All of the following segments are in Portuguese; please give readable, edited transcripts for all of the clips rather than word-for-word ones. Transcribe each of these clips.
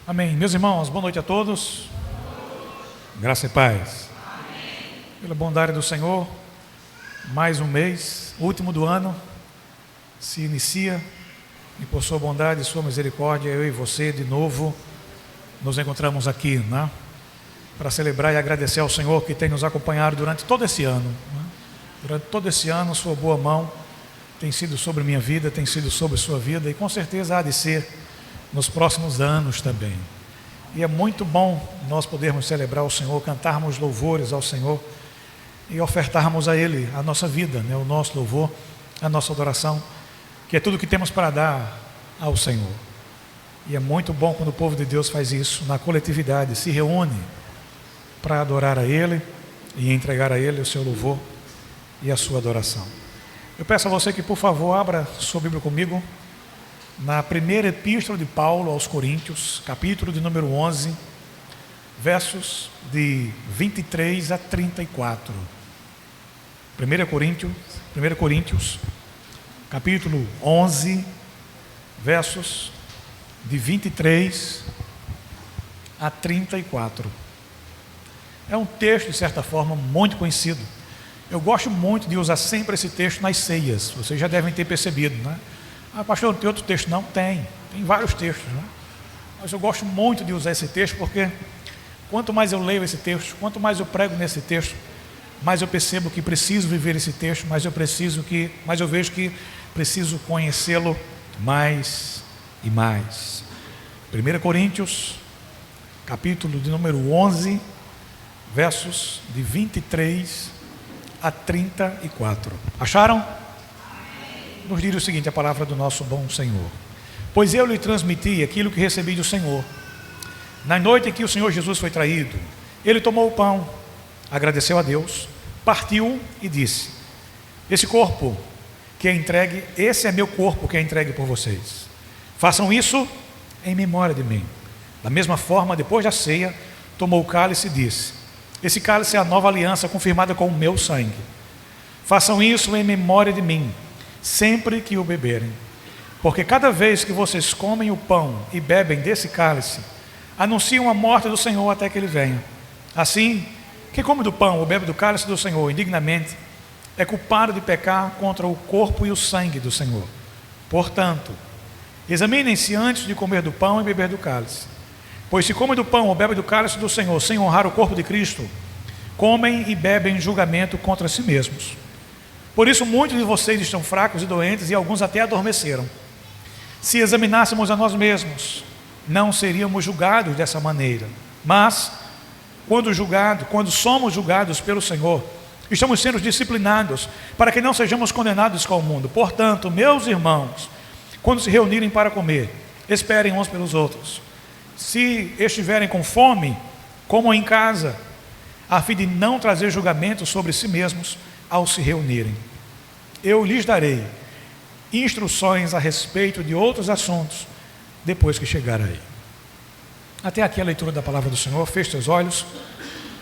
Amém. Meus irmãos, boa noite a todos. Graça e paz. Amém. Pela bondade do Senhor, mais um mês, último do ano, se inicia, e por sua bondade e sua misericórdia, eu e você de novo nos encontramos aqui, né? Para celebrar e agradecer ao Senhor que tem nos acompanhado durante todo esse ano, né? Durante todo esse ano, sua boa mão tem sido sobre minha vida, tem sido sobre sua vida, e com certeza há de ser nos próximos anos também. E é muito bom nós podermos celebrar o Senhor, cantarmos louvores ao Senhor e ofertarmos a Ele a nossa vida, né? O nosso louvor, a nossa adoração, que é tudo que temos para dar ao Senhor. E é muito bom quando o povo de Deus faz isso na coletividade, se reúne para adorar a Ele e entregar a Ele o seu louvor e a sua adoração. Eu peço a você que, por favor, abra sua Bíblia comigo na primeira epístola de Paulo aos Coríntios, capítulo de número 11, versos de 23 a 34. 1 Coríntios, capítulo 11, versos de 23 a 34. É um texto, de certa forma, muito conhecido. Eu gosto muito de usar sempre esse texto nas ceias, vocês já devem ter percebido, né? Ah, pastor, não tem outro texto? Não, tem vários textos, né? Mas eu gosto muito de usar esse texto porque quanto mais eu leio esse texto, quanto mais eu prego nesse texto, mais eu percebo que preciso viver esse texto, mais eu vejo que preciso conhecê-lo mais e mais. 1 Coríntios, capítulo de número 11, versos de 23 a 34. Acharam? Nos diz o seguinte, a palavra do nosso bom Senhor: pois eu lhe transmiti aquilo que recebi do Senhor. Na noite em que o Senhor Jesus foi traído, ele tomou o pão, agradeceu a Deus, partiu e disse: esse corpo que é entregue, esse é meu corpo que é entregue por vocês. Façam isso em memória de mim. Da mesma forma, depois da ceia, tomou o cálice e disse: esse cálice é a nova aliança confirmada com o meu sangue. Façam isso em memória de mim, sempre que o beberem, porque cada vez que vocês comem o pão e bebem desse cálice, anunciam a morte do Senhor até que ele venha. Assim, quem come do pão ou bebe do cálice do Senhor indignamente é culpado de pecar contra o corpo e o sangue do Senhor. Portanto, examinem-se antes de comer do pão e beber do cálice, pois se comem do pão ou bebem do cálice do Senhor sem honrar o corpo de Cristo, comem e bebem julgamento contra si mesmos. Por isso muitos de vocês estão fracos e doentes, e alguns até adormeceram. Se examinássemos a nós mesmos, não seríamos julgados dessa maneira. Mas, quando somos julgados pelo Senhor, estamos sendo disciplinados, para que não sejamos condenados com o mundo. Portanto, meus irmãos, quando se reunirem para comer, esperem uns pelos outros. Se estiverem com fome, comam em casa, a fim de não trazer julgamento sobre si mesmos ao se reunirem. Eu lhes darei instruções a respeito de outros assuntos depois que chegar aí. Até aqui a leitura da palavra do Senhor. Feche seus olhos,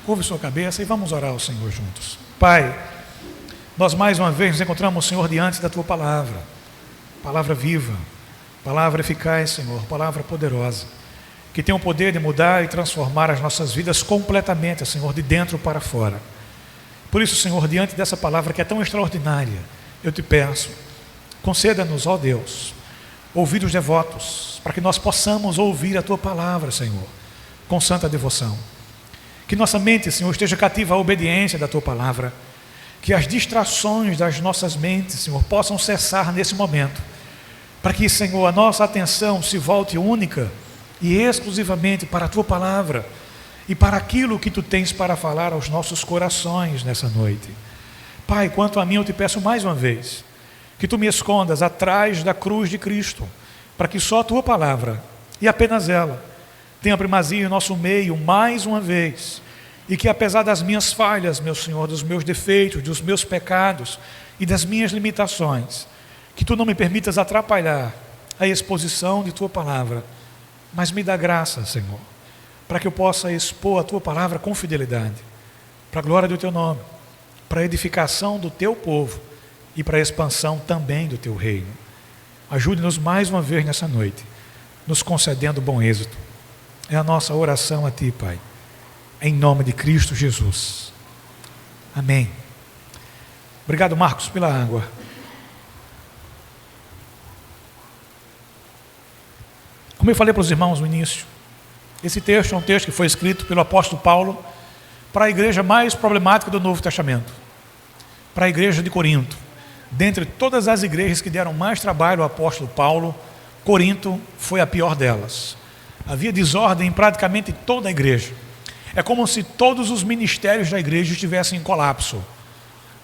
curve sua cabeça e vamos orar ao Senhor juntos. Pai, nós mais uma vez nos encontramos, Senhor, diante da Tua palavra viva, palavra eficaz, Senhor, palavra poderosa, que tem o poder de mudar e transformar as nossas vidas completamente, Senhor, de dentro para fora. Por isso, Senhor, diante dessa palavra que é tão extraordinária, eu te peço, conceda-nos, ó Deus, ouvidos devotos, para que nós possamos ouvir a Tua palavra, Senhor, com santa devoção. Que nossa mente, Senhor, esteja cativa à obediência da Tua palavra, que as distrações das nossas mentes, Senhor, possam cessar nesse momento, para que, Senhor, a nossa atenção se volte única e exclusivamente para a Tua palavra, e para aquilo que Tu tens para falar aos nossos corações nessa noite. Pai, quanto a mim, eu te peço mais uma vez, que Tu me escondas atrás da cruz de Cristo, para que só a Tua palavra, e apenas ela, tenha primazia em nosso meio mais uma vez, e que apesar das minhas falhas, meu Senhor, dos meus defeitos, dos meus pecados e das minhas limitações, que Tu não me permitas atrapalhar a exposição de Tua palavra, mas me dá graça, Senhor, para que eu possa expor a Tua palavra com fidelidade, para a glória do Teu nome, para a edificação do Teu povo e para a expansão também do Teu reino. Ajude-nos mais uma vez nessa noite, nos concedendo bom êxito. É a nossa oração a Ti, Pai, em nome de Cristo Jesus. Amém. Obrigado, Marcos, pela água. Como eu falei para os irmãos no início, esse texto é um texto que foi escrito pelo apóstolo Paulo para a igreja mais problemática do Novo Testamento, para a igreja de Corinto. Dentre todas as igrejas que deram mais trabalho ao apóstolo Paulo, Corinto foi a pior delas. Havia desordem em praticamente toda a igreja. É como se todos os ministérios da igreja estivessem em colapso.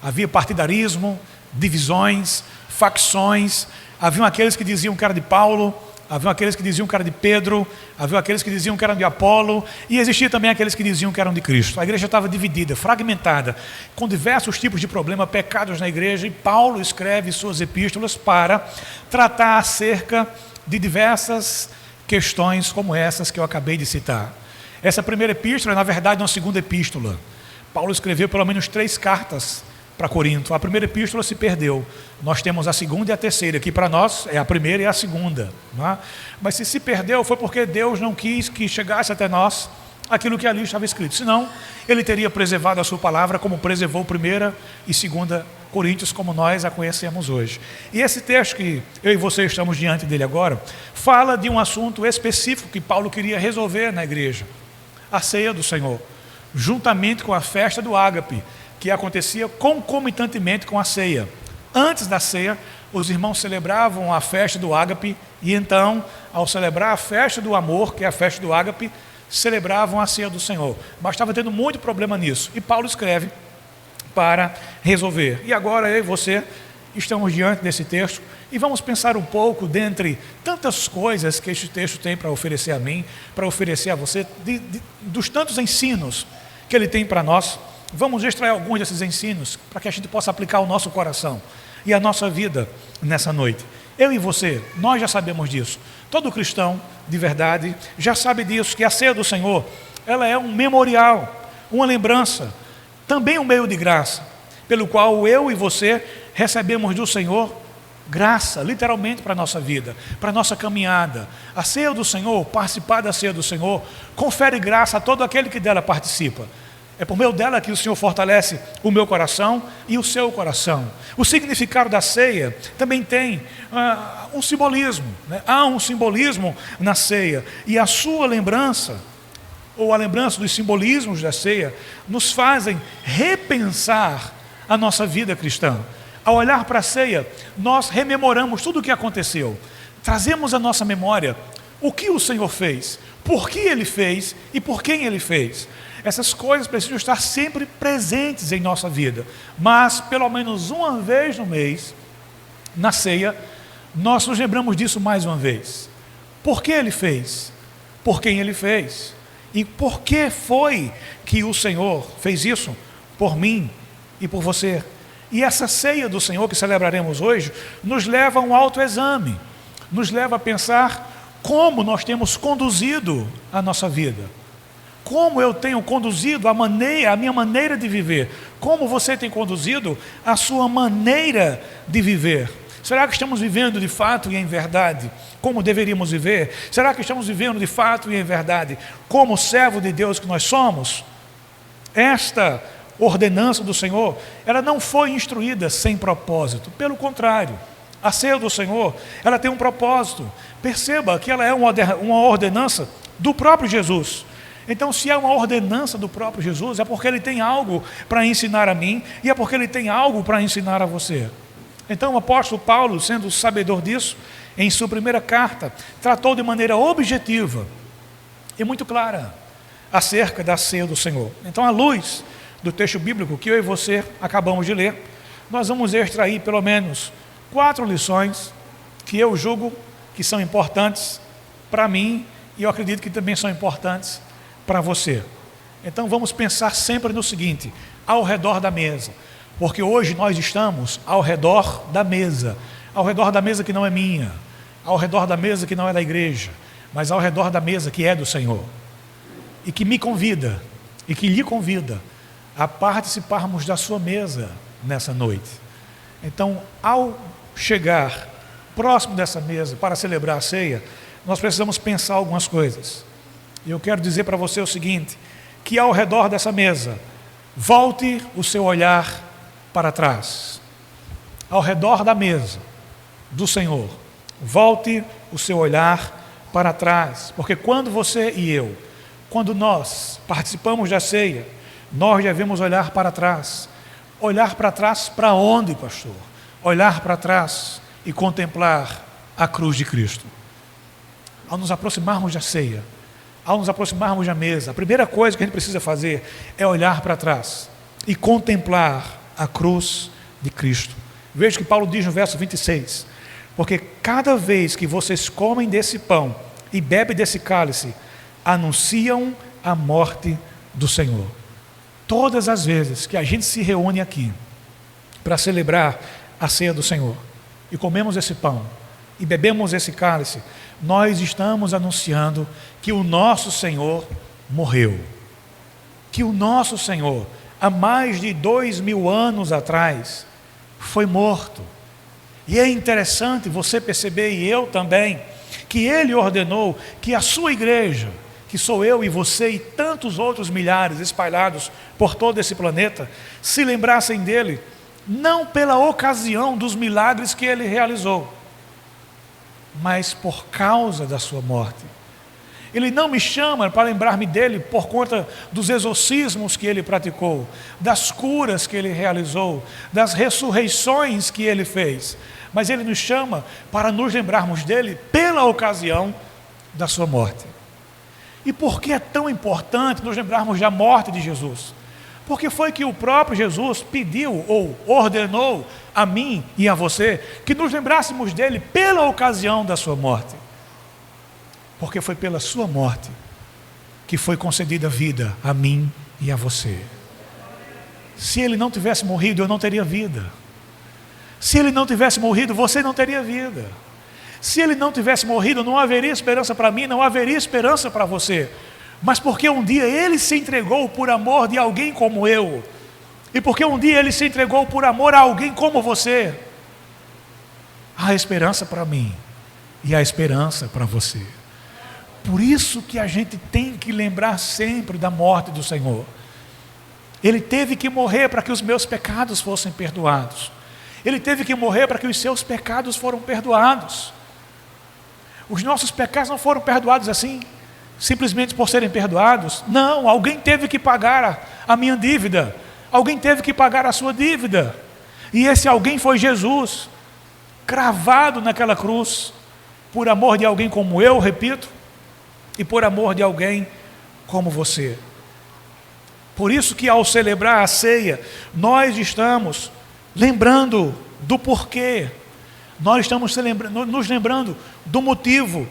Havia partidarismo, divisões, facções. Haviam aqueles que diziam que era de Paulo, haviam aqueles que diziam que era de Pedro, haviam aqueles que diziam que eram de Apolo, e existia também aqueles que diziam que eram de Cristo. A igreja estava dividida, fragmentada, com diversos tipos de problemas, pecados na igreja, e Paulo escreve suas epístolas para tratar acerca de diversas questões como essas que eu acabei de citar. Essa primeira epístola é, na verdade, uma segunda epístola. Paulo escreveu pelo menos 3 cartas para Corinto. A primeira epístola se perdeu. Nós temos a segunda e a terceira, que para nós é a primeira e a segunda. Não é? Mas se perdeu foi porque Deus não quis que chegasse até nós aquilo que ali estava escrito. Senão, Ele teria preservado a sua palavra como preservou 1ª e 2ª Coríntios, como nós a conhecemos hoje. E esse texto que eu e você estamos diante dele agora, fala de um assunto específico que Paulo queria resolver na igreja. A ceia do Senhor, juntamente com a festa do ágape, que acontecia concomitantemente com a ceia. Antes da ceia, os irmãos celebravam a festa do ágape, e então, ao celebrar a festa do amor, que é a festa do ágape, celebravam a ceia do Senhor. Mas estava tendo muito problema nisso, e Paulo escreve para resolver. E agora eu e você estamos diante desse texto, e vamos pensar um pouco dentre tantas coisas que este texto tem para oferecer a mim, para oferecer a você, dos tantos ensinos que ele tem para nós. Vamos extrair alguns desses ensinos para que a gente possa aplicar ao nosso coração e à nossa vida nessa noite. Eu e você, nós já sabemos disso. Todo cristão de verdade já sabe disso, que a ceia do Senhor, ela é um memorial, uma lembrança, também um meio de graça, pelo qual eu e você recebemos do Senhor graça, literalmente, para a nossa vida, para a nossa caminhada. A ceia do Senhor, participar da ceia do Senhor, confere graça a todo aquele que dela participa. É por meio dela que o Senhor fortalece o meu coração e o seu coração. O significado da ceia também tem um simbolismo, né? Há um simbolismo na ceia, e a sua lembrança, ou a lembrança dos simbolismos da ceia, nos fazem repensar a nossa vida cristã. Ao olhar para a ceia, nós rememoramos tudo o que aconteceu, trazemos à nossa memória o que o Senhor fez, por que Ele fez e por quem Ele fez. Essas coisas precisam estar sempre presentes em nossa vida, mas pelo menos uma vez no mês, na ceia, nós nos lembramos disso mais uma vez. Por que Ele fez? Por quem Ele fez? E por que foi que o Senhor fez isso por mim e por você? E essa ceia do Senhor que celebraremos hoje nos leva a um autoexame, nos leva a pensar como nós temos conduzido a nossa vida, como eu tenho conduzido a minha maneira de viver, como você tem conduzido a sua maneira de viver. Será que estamos vivendo de fato e em verdade como deveríamos viver? Será que estamos vivendo de fato e em verdade como servo de Deus que nós somos? Esta ordenança do Senhor, ela não foi instruída sem propósito, pelo contrário, a ceia do Senhor, ela tem um propósito. Perceba que ela é uma ordenança do próprio Jesus. Então, se é uma ordenança do próprio Jesus, é porque Ele tem algo para ensinar a mim, e é porque Ele tem algo para ensinar a você. Então, o apóstolo Paulo, sendo sabedor disso, em sua primeira carta, tratou de maneira objetiva e muito clara acerca da ceia do Senhor. Então, à luz do texto bíblico que eu e você acabamos de ler, nós vamos extrair pelo menos 4 lições que eu julgo que são importantes para mim, e eu acredito que também são importantes para você. Então vamos pensar sempre no seguinte: ao redor da mesa, porque hoje nós estamos ao redor da mesa que não é minha, ao redor da mesa que não é da igreja, mas ao redor da mesa que é do Senhor, e que me convida, e que lhe convida a participarmos da sua mesa nessa noite. Então, ao chegar próximo dessa mesa para celebrar a ceia, nós precisamos pensar algumas coisas. E eu quero dizer para você o seguinte, que ao redor dessa mesa, volte o seu olhar para trás. Ao redor da mesa do Senhor, volte o seu olhar para trás. Porque quando você e eu, quando nós participamos da ceia, nós devemos olhar para trás. Olhar para trás para onde, pastor? Olhar para trás e contemplar a cruz de Cristo. Ao nos aproximarmos da ceia, ao nos aproximarmos da mesa, a primeira coisa que a gente precisa fazer é olhar para trás e contemplar a cruz de Cristo. Veja o que Paulo diz no verso 26. Porque cada vez que vocês comem desse pão e bebem desse cálice, anunciam a morte do Senhor. Todas as vezes que a gente se reúne aqui para celebrar a ceia do Senhor e comemos esse pão e bebemos esse cálice, nós estamos anunciando que o nosso Senhor morreu. Que o nosso Senhor, há mais de 2000 anos atrás, foi morto. E é interessante você perceber, e eu também, que Ele ordenou que a sua igreja, que sou eu e você e tantos outros milhares espalhados por todo esse planeta, se lembrassem dele, não pela ocasião dos milagres que Ele realizou, mas por causa da sua morte. Ele não me chama para lembrar-me dele por conta dos exorcismos que ele praticou, das curas que ele realizou, das ressurreições que ele fez, mas ele nos chama para nos lembrarmos dele pela ocasião da sua morte. E por que é tão importante nos lembrarmos da morte de Jesus? Porque foi que o próprio Jesus pediu ou ordenou a mim e a você que nos lembrássemos dele pela ocasião da sua morte. Porque foi pela sua morte que foi concedida vida a mim e a você. Se ele não tivesse morrido, eu não teria vida. Se ele não tivesse morrido, você não teria vida. Se ele não tivesse morrido, não haveria esperança para mim, não haveria esperança para você. Mas porque um dia ele se entregou por amor de alguém como eu, e porque um dia ele se entregou por amor a alguém como você, há esperança para mim e há esperança para você. Por isso que a gente tem que lembrar sempre da morte do Senhor. Ele teve que morrer para que os meus pecados fossem perdoados. Ele teve que morrer para que os seus pecados foram perdoados. Os nossos pecados não foram perdoados assim, simplesmente por serem perdoados. Não, alguém teve que pagar a minha dívida. Alguém teve que pagar a sua dívida. E esse alguém foi Jesus, cravado naquela cruz, por amor de alguém como eu, repito, e por amor de alguém como você. Por isso que ao celebrar a ceia, nós estamos lembrando do porquê. Nós estamos nos lembrando do motivo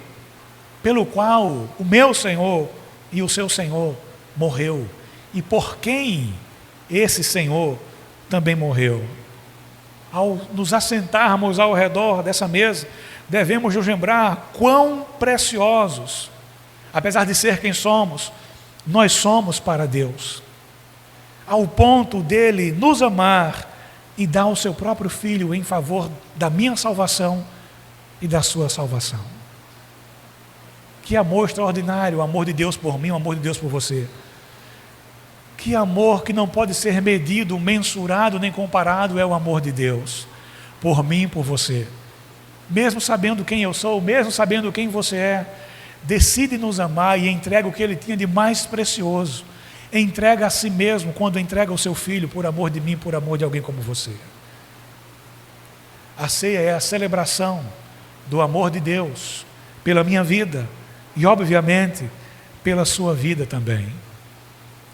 pelo qual o meu Senhor e o seu Senhor morreu. E por quem esse Senhor também morreu. Ao nos assentarmos ao redor dessa mesa, devemos nos lembrar quão preciosos, apesar de ser quem somos, nós somos para Deus. Ao ponto dele nos amar e dar o seu próprio Filho em favor da minha salvação e da sua salvação. Que amor extraordinário, o amor de Deus por mim, o amor de Deus por você. Que amor que não pode ser medido, mensurado, nem comparado é o amor de Deus por mim e por você. Mesmo sabendo quem eu sou, mesmo sabendo quem você é, decide nos amar e entrega o que Ele tinha de mais precioso. Entrega a si mesmo quando entrega o seu Filho por amor de mim, por amor de alguém como você. A ceia é a celebração do amor de Deus pela minha vida e, obviamente, pela sua vida também.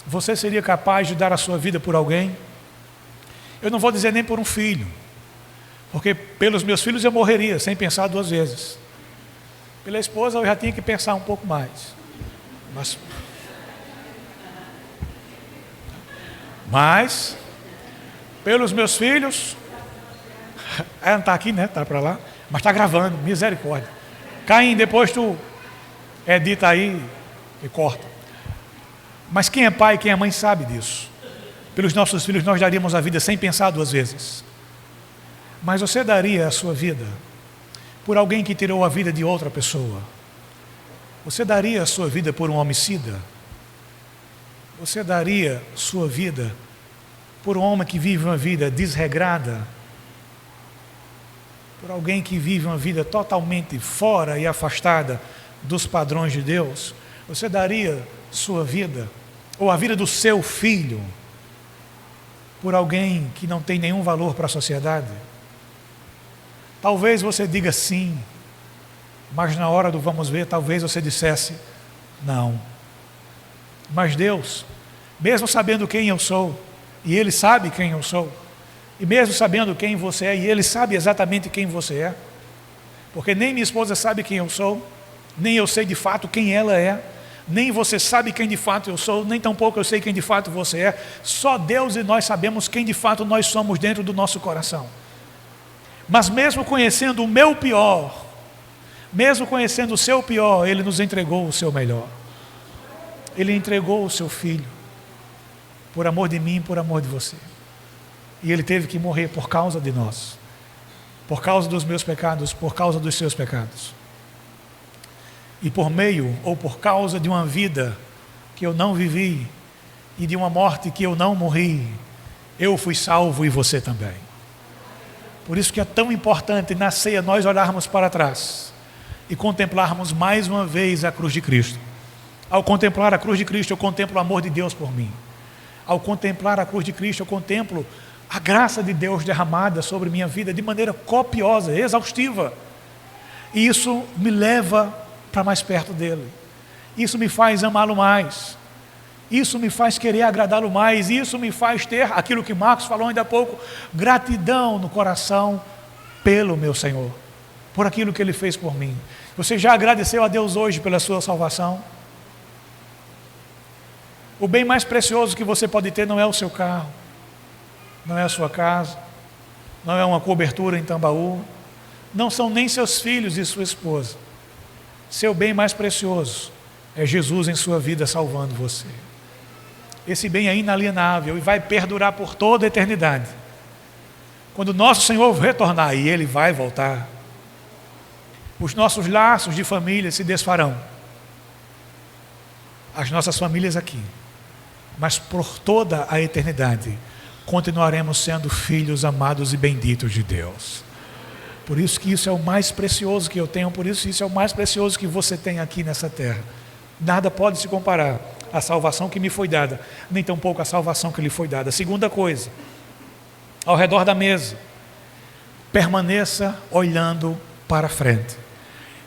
Você seria capaz de dar a sua vida por alguém? Eu não vou dizer nem por um filho, porque pelos meus filhos eu morreria sem pensar duas vezes. Pela esposa eu já tinha que pensar um pouco mais. Mas pelos meus filhos, ela não está aqui, né? Está para lá, mas está gravando, misericórdia. Caim, depois tu edita aí e corta. Mas quem é pai, quem é mãe sabe disso. Pelos nossos filhos nós daríamos a vida sem pensar duas vezes. Mas você daria a sua vida por alguém que tirou a vida de outra pessoa? Você daria a sua vida por um homicida? Você daria sua vida por um homem que vive uma vida desregrada? Por alguém que vive uma vida totalmente fora e afastada dos padrões de Deus? Você daria sua vida, ou a vida do seu filho, por alguém que não tem nenhum valor para a sociedade? Talvez você diga sim, mas na hora do vamos ver, talvez você dissesse não. Mas Deus, mesmo sabendo quem eu sou, e Ele sabe quem eu sou, e mesmo sabendo quem você é, e Ele sabe exatamente quem você é, porque nem minha esposa sabe quem eu sou, nem eu sei de fato quem ela é, nem você sabe quem de fato eu sou, nem tampouco eu sei quem de fato você é. Só Deus e nós sabemos quem de fato nós somos dentro do nosso coração. Mas mesmo conhecendo o meu pior, mesmo conhecendo o seu pior, Ele nos entregou o seu melhor. Ele entregou o seu filho, por amor de mim, por amor de você. E Ele teve que morrer por causa de nós, por causa dos meus pecados, por causa dos seus pecados. E por meio, ou por causa de uma vida que eu não vivi, e de uma morte que eu não morri, eu fui salvo e você também. Por isso que é tão importante na ceia nós olharmos para trás e contemplarmos mais uma vez a cruz de Cristo. Ao contemplar a cruz de Cristo, eu contemplo o amor de Deus por mim. Ao contemplar a cruz de Cristo, eu contemplo a graça de Deus derramada sobre minha vida de maneira copiosa, exaustiva. E isso me leva para mais perto dele. Isso me faz amá-lo mais. Isso me faz querer agradá-lo mais. Isso me faz ter aquilo que Marcos falou ainda há pouco, gratidão no coração pelo meu Senhor, por aquilo que Ele fez por mim. Você já agradeceu a Deus hoje pela sua salvação? O bem mais precioso que você pode ter não é o seu carro, não é a sua casa, não é uma cobertura em Tambaú, não são nem seus filhos e sua esposa. Seu bem mais precioso é Jesus em sua vida salvando você. Esse bem é inalienável e vai perdurar por toda a eternidade. Quando nosso Senhor retornar, e Ele vai voltar, os nossos laços de família se desfarão. As nossas famílias aqui. Mas por toda a eternidade, continuaremos sendo filhos amados e benditos de Deus. Por isso que isso é o mais precioso que eu tenho, por isso isso é o mais precioso que você tem aqui nessa terra. Nada pode se comparar à salvação que me foi dada, nem tampouco à salvação que lhe foi dada. Segunda coisa, ao redor da mesa, permaneça olhando para frente.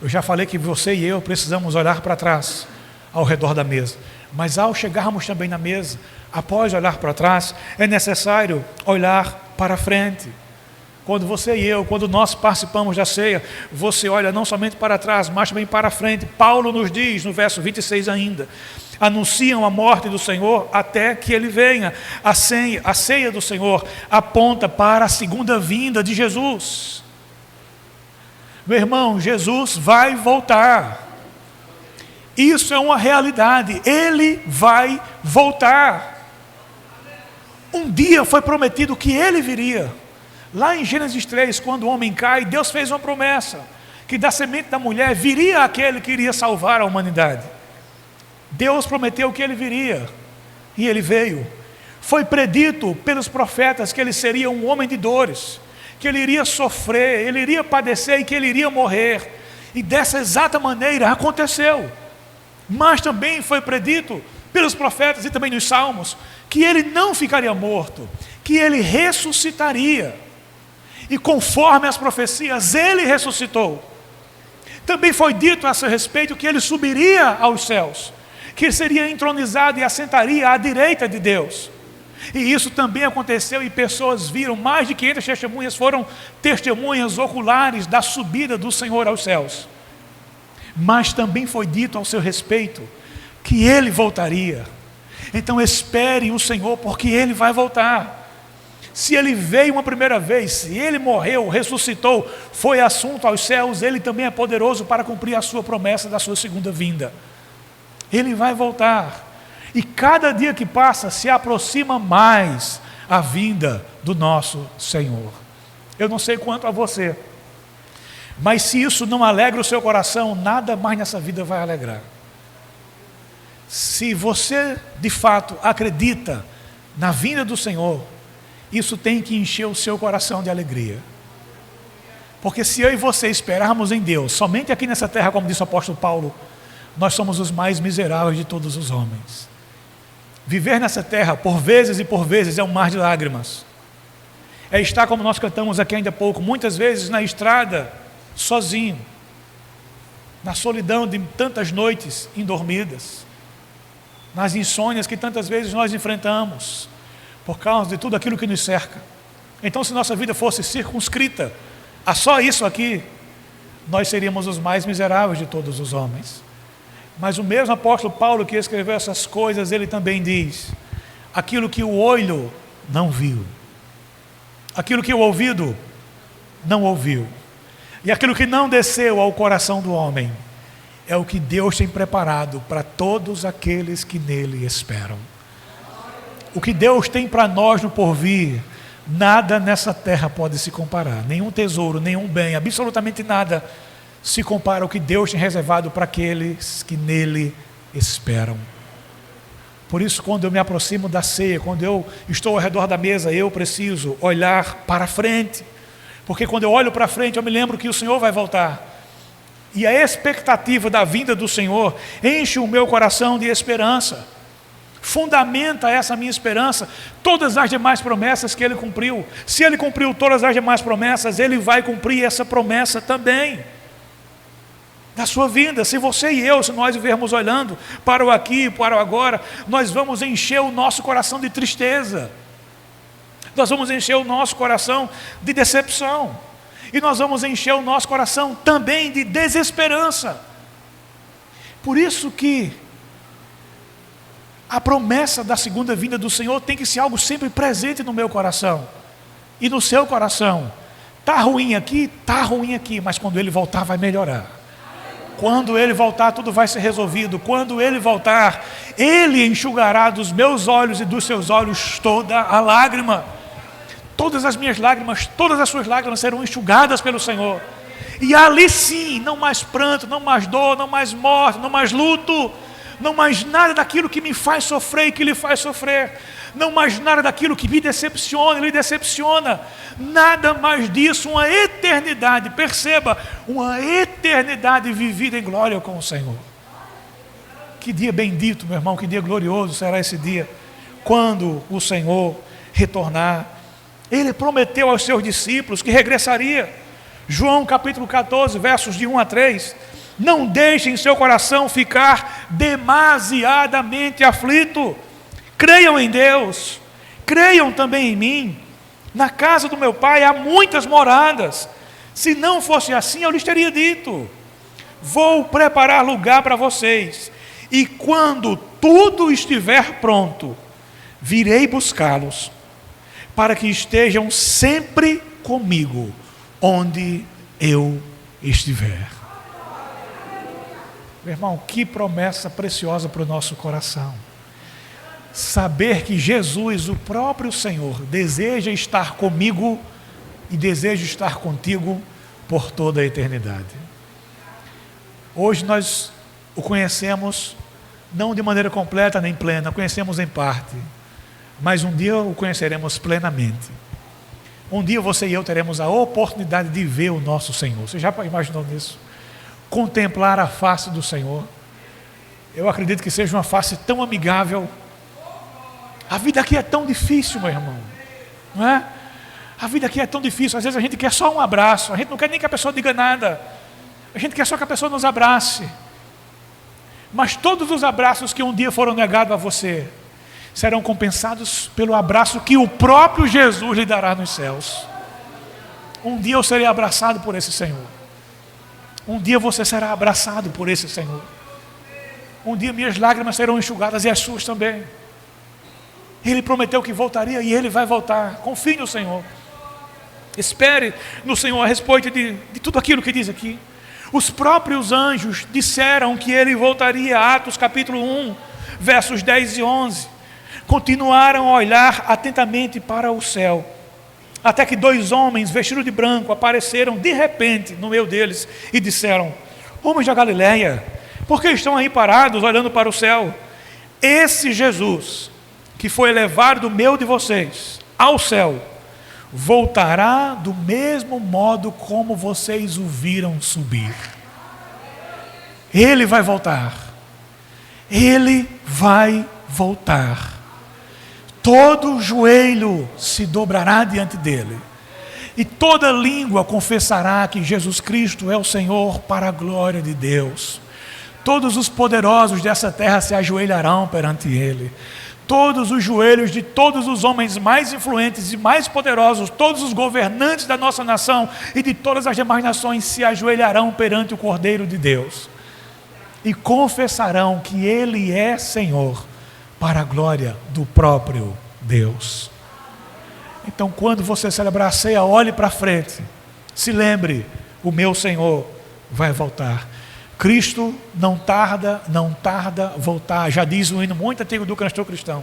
Eu já falei que você e eu precisamos olhar para trás, ao redor da mesa. Mas ao chegarmos também na mesa, após olhar para trás, é necessário olhar para frente. Quando você e eu, quando nós participamos da ceia, você olha não somente para trás, mas também para frente. Paulo nos diz, no verso 26 ainda, anunciam a morte do Senhor até que Ele venha. A ceia do Senhor aponta para a segunda vinda de Jesus. Meu irmão, Jesus vai voltar. Isso é uma realidade, Ele vai voltar. Um dia foi prometido que Ele viria. Lá em Gênesis 3, quando o homem cai, Deus fez uma promessa, que da semente da mulher viria aquele que iria salvar a humanidade. Deus prometeu que Ele viria, e Ele veio. Foi predito pelos profetas que Ele seria um homem de dores, que Ele iria sofrer, Ele iria padecer e que Ele iria morrer. E dessa exata maneira aconteceu. Mas também foi predito pelos profetas e também nos salmos, que Ele não ficaria morto, que Ele ressuscitaria. E conforme as profecias, Ele ressuscitou. Também foi dito a seu respeito que Ele subiria aos céus, que seria entronizado e assentaria à direita de Deus. E isso também aconteceu e pessoas viram, mais de 500 testemunhas foram testemunhas oculares da subida do Senhor aos céus. Mas também foi dito ao seu respeito que Ele voltaria. Então esperem o Senhor, porque Ele vai voltar. Se Ele veio uma primeira vez, se Ele morreu, ressuscitou, foi assunto aos céus, Ele também é poderoso para cumprir a sua promessa da sua segunda vinda. Ele vai voltar. E cada dia que passa se aproxima mais a vinda do nosso Senhor. Eu não sei quanto a você, Mas se isso não alegra o seu coração, nada mais nessa vida vai alegrar. Se você de fato acredita na vinda do Senhor, isso tem que encher o seu coração de alegria. Porque se eu e você esperarmos em Deus, somente aqui nessa terra, como disse o apóstolo Paulo, nós somos os mais miseráveis de todos os homens. Viver nessa terra, por vezes e por vezes, é um mar de lágrimas. É estar, como nós cantamos aqui ainda há pouco, muitas vezes na estrada, sozinho, na solidão de tantas noites indormidas, nas insônias que tantas vezes nós enfrentamos, por causa de tudo aquilo que nos cerca. Então, se nossa vida fosse circunscrita a só isso aqui, nós seríamos os mais miseráveis de todos os homens. Mas o mesmo apóstolo Paulo que escreveu essas coisas, ele também diz: aquilo que o olho não viu, aquilo que o ouvido não ouviu, e aquilo que não desceu ao coração do homem, é o que Deus tem preparado para todos aqueles que nele esperam. O que Deus tem para nós no porvir, nada nessa terra pode se comparar. Nenhum tesouro, nenhum bem, absolutamente nada se compara ao que Deus tem reservado para aqueles que nele esperam. Por isso, quando eu me aproximo da ceia, quando eu estou ao redor da mesa, eu preciso olhar para frente. Porque quando eu olho para frente, eu me lembro que o Senhor vai voltar. E a expectativa da vinda do Senhor enche o meu coração de esperança. Fundamenta essa minha esperança todas as demais promessas que Ele cumpriu. Se Ele cumpriu todas as demais promessas, Ele vai cumprir essa promessa também da sua vinda. Se você e eu, se nós vivermos olhando para o aqui e para o agora, nós vamos encher o nosso coração de tristeza, nós vamos encher o nosso coração de decepção, e nós vamos encher o nosso coração também de desesperança. Por isso que a promessa da segunda vinda do Senhor tem que ser algo sempre presente no meu coração e no seu coração. Está ruim aqui, mas quando Ele voltar vai melhorar. Quando Ele voltar, tudo vai ser resolvido. Quando Ele voltar, Ele enxugará dos meus olhos e dos seus olhos toda a lágrima. Todas as minhas lágrimas, todas as suas lágrimas serão enxugadas pelo Senhor. E ali sim, não mais pranto, não mais dor, não mais morte, não mais luto, não mais nada daquilo que me faz sofrer e que lhe faz sofrer, não mais nada daquilo que me decepciona e lhe decepciona, nada mais disso, uma eternidade, perceba, uma eternidade vivida em glória com o Senhor. Que dia bendito, meu irmão, que dia glorioso será esse dia, quando o Senhor retornar. Ele prometeu aos seus discípulos que regressaria. João capítulo 14, versos de 1 a 3, não deixem seu coração ficar demasiadamente aflito, creiam em Deus, creiam também em mim. Na casa do meu Pai há muitas moradas, se não fosse assim eu lhes teria dito, vou preparar lugar para vocês, e quando tudo estiver pronto, virei buscá-los, para que estejam sempre comigo, onde eu estiver. Meu irmão, que promessa preciosa para o nosso coração. Saber que Jesus, o próprio Senhor, deseja estar comigo e deseja estar contigo por toda a eternidade. Hoje nós o conhecemos não de maneira completa nem plena, conhecemos em parte, mas um dia o conheceremos plenamente. Um dia você e eu teremos a oportunidade de ver o nosso Senhor. Você já imaginou nisso? Contemplar a face do Senhor. Eu acredito que seja uma face tão amigável. A vida aqui é tão difícil, meu irmão, não é? A vida aqui é tão difícil. Às vezes a gente quer só um abraço, a gente não quer nem que a pessoa diga nada, a gente quer só que a pessoa nos abrace. Mas todos os abraços que um dia foram negados a você serão compensados pelo abraço que o próprio Jesus lhe dará nos céus. Um dia eu serei abraçado por esse Senhor. Um dia você será abraçado por esse Senhor. Um dia minhas lágrimas serão enxugadas e as suas também. Ele prometeu que voltaria e Ele vai voltar. Confie no Senhor. Espere no Senhor a respeito de tudo aquilo que diz aqui. Os próprios anjos disseram que Ele voltaria. Atos capítulo 1, versos 10 e 11. Continuaram a olhar atentamente para o céu, até que 2 homens vestidos de branco apareceram de repente no meio deles e disseram: homens da Galileia, por que estão aí parados olhando para o céu? Esse Jesus que foi elevado do meio de vocês ao céu voltará do mesmo modo como vocês o viram subir. Ele vai voltar. Ele vai voltar. Todo joelho se dobrará diante dele, e toda língua confessará que Jesus Cristo é o Senhor, para a glória de Deus. Todos os poderosos dessa terra se ajoelharão perante ele. Todos os joelhos de todos os homens mais influentes e mais poderosos, todos os governantes da nossa nação e de todas as demais nações se ajoelharão perante o Cordeiro de Deus e confessarão que ele é Senhor, para a glória do próprio Deus. Então, quando você celebrar a ceia, olhe para frente, se lembre: o meu Senhor vai voltar. Cristo não tarda a voltar. Já diz um hino muito antigo do cantor cristão: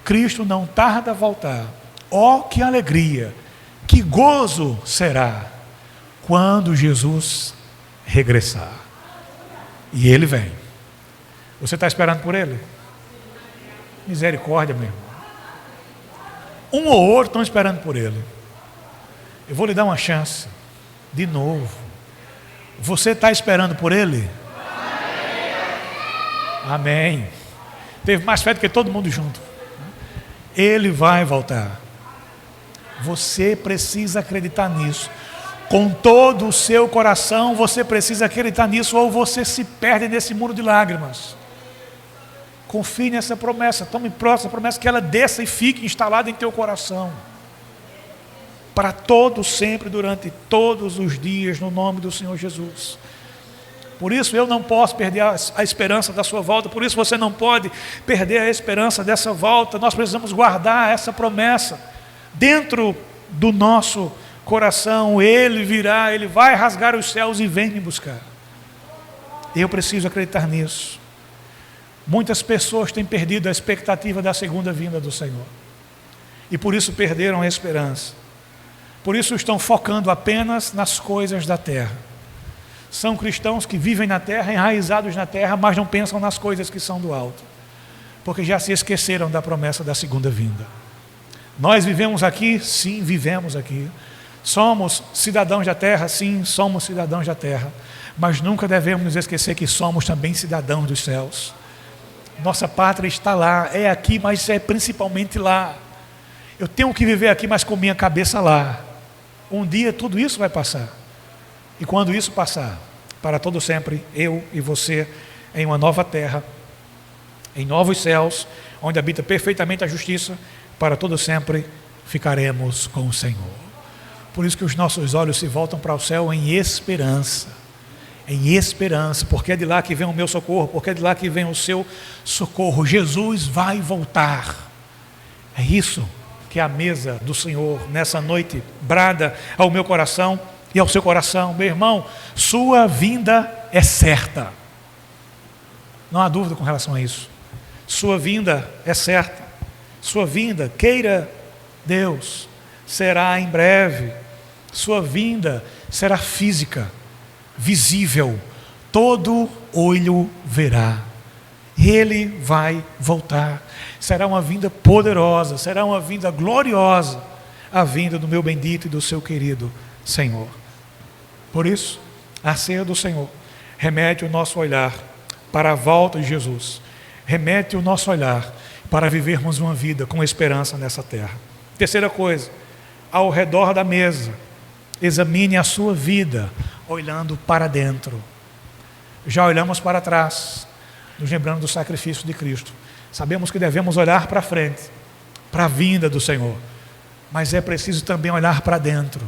Cristo não tarda a voltar. Oh, que alegria, que gozo será quando Jesus regressar. E ele vem. Você está esperando por ele? Misericórdia, meu irmão. Um ou outro estão esperando por ele. Eu vou lhe dar uma chance de novo. Você está esperando por ele? Amém. Teve mais fé do que todo mundo junto. Ele vai voltar. Você precisa acreditar nisso. Com todo o seu coração, você precisa acreditar nisso, ou você se perde nesse muro de lágrimas. Confie nessa promessa, tome próxima promessa, que ela desça e fique instalada em teu coração. Para todo sempre, durante todos os dias, no nome do Senhor Jesus. Por isso eu não posso perder a esperança da sua volta, por isso você não pode perder a esperança dessa volta. Nós precisamos guardar essa promessa dentro do nosso coração. Ele virá, ele vai rasgar os céus e vem me buscar. Eu preciso acreditar nisso. Muitas pessoas têm perdido a expectativa da segunda vinda do Senhor, e por isso perderam a esperança. Por isso estão focando apenas nas coisas da terra. São cristãos que vivem na terra, enraizados na terra, mas não pensam nas coisas que são do alto, porque já se esqueceram da promessa da segunda vinda. Nós vivemos aqui? Sim, vivemos aqui. Somos cidadãos da terra? Sim, somos cidadãos da terra, mas nunca devemos nos esquecer que somos também cidadãos dos céus. Nossa pátria está lá, é aqui, mas é principalmente lá. Eu tenho que viver aqui, mas com minha cabeça lá. Um dia tudo isso vai passar. E quando isso passar, para todo sempre, eu e você, em uma nova terra, em novos céus, onde habita perfeitamente a justiça, para todo sempre ficaremos com o Senhor. Por isso que os nossos olhos se voltam para o céu em esperança. Em esperança, porque é de lá que vem o meu socorro, porque é de lá que vem o seu socorro. Jesus vai voltar. É isso que a mesa do Senhor nessa noite brada ao meu coração e ao seu coração. Meu irmão, sua vinda é certa. Não há dúvida com relação a isso. Sua vinda é certa. Sua vinda, queira Deus, será em breve. Sua vinda será física, visível, todo olho verá. Ele vai voltar. Será uma vinda poderosa, será uma vinda gloriosa, a vinda do meu bendito e do seu querido Senhor. Por isso, a ceia do Senhor remete o nosso olhar para a volta de Jesus, remete o nosso olhar para vivermos uma vida com esperança nessa terra. Terceira coisa, ao redor da mesa, examine a sua vida olhando para dentro. Já olhamos para trás, nos lembrando do sacrifício de Cristo. Sabemos que devemos olhar para frente, para a vinda do Senhor, mas é preciso também olhar para dentro,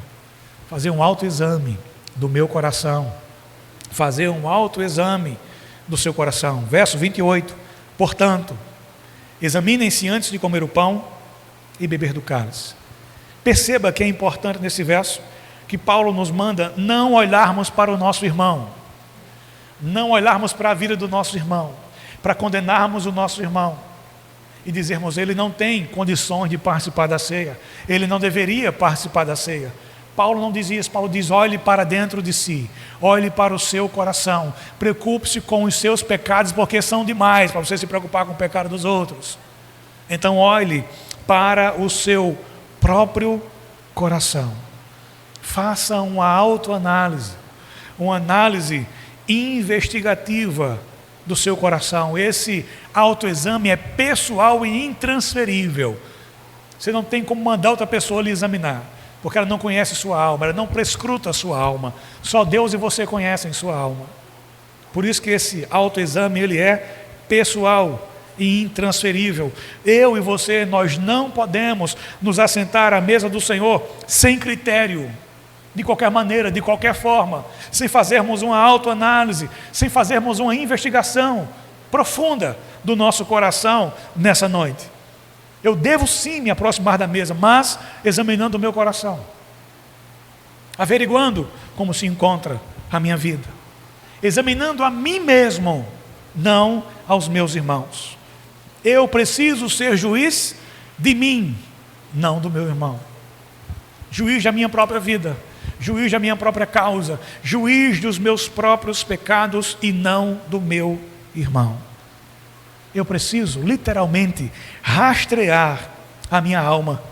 fazer um autoexame do meu coração, fazer um autoexame do seu coração. Verso 28, portanto, examinem-se antes de comer o pão e beber do cálice. Perceba que é importante nesse verso que Paulo nos manda não olharmos para o nosso irmão, não olharmos para a vida do nosso irmão, para condenarmos o nosso irmão. e dizermos: ele não tem condições de participar da ceia, ele não deveria participar da ceia. Paulo não diz isso. Paulo diz: olhe para dentro de si, olhe para o seu coração, preocupe-se com os seus pecados, porque são demais para você se preocupar com o pecado dos outros. Então olhe para o seu próprio coração, faça uma autoanálise, uma análise investigativa do seu coração. Esse autoexame é pessoal e intransferível. Você não tem como mandar outra pessoa lhe examinar, porque ela não conhece sua alma, ela não prescruta a sua alma. Só Deus e você conhecem sua alma. Por isso que esse autoexame, ele é pessoal e intransferível. Eu e você, nós não podemos nos assentar à mesa do Senhor sem critério, de qualquer maneira, de qualquer forma, sem fazermos uma autoanálise, sem fazermos uma investigação profunda do nosso coração nessa noite. Eu devo sim me aproximar da mesa, mas examinando o meu coração, averiguando como se encontra a minha vida, examinando a mim mesmo, não aos meus irmãos. Eu preciso ser juiz de mim, não do meu irmão. Juiz da minha própria vida, juiz da minha própria causa, juiz dos meus próprios pecados e não do meu irmão. Eu preciso literalmente rastrear a minha alma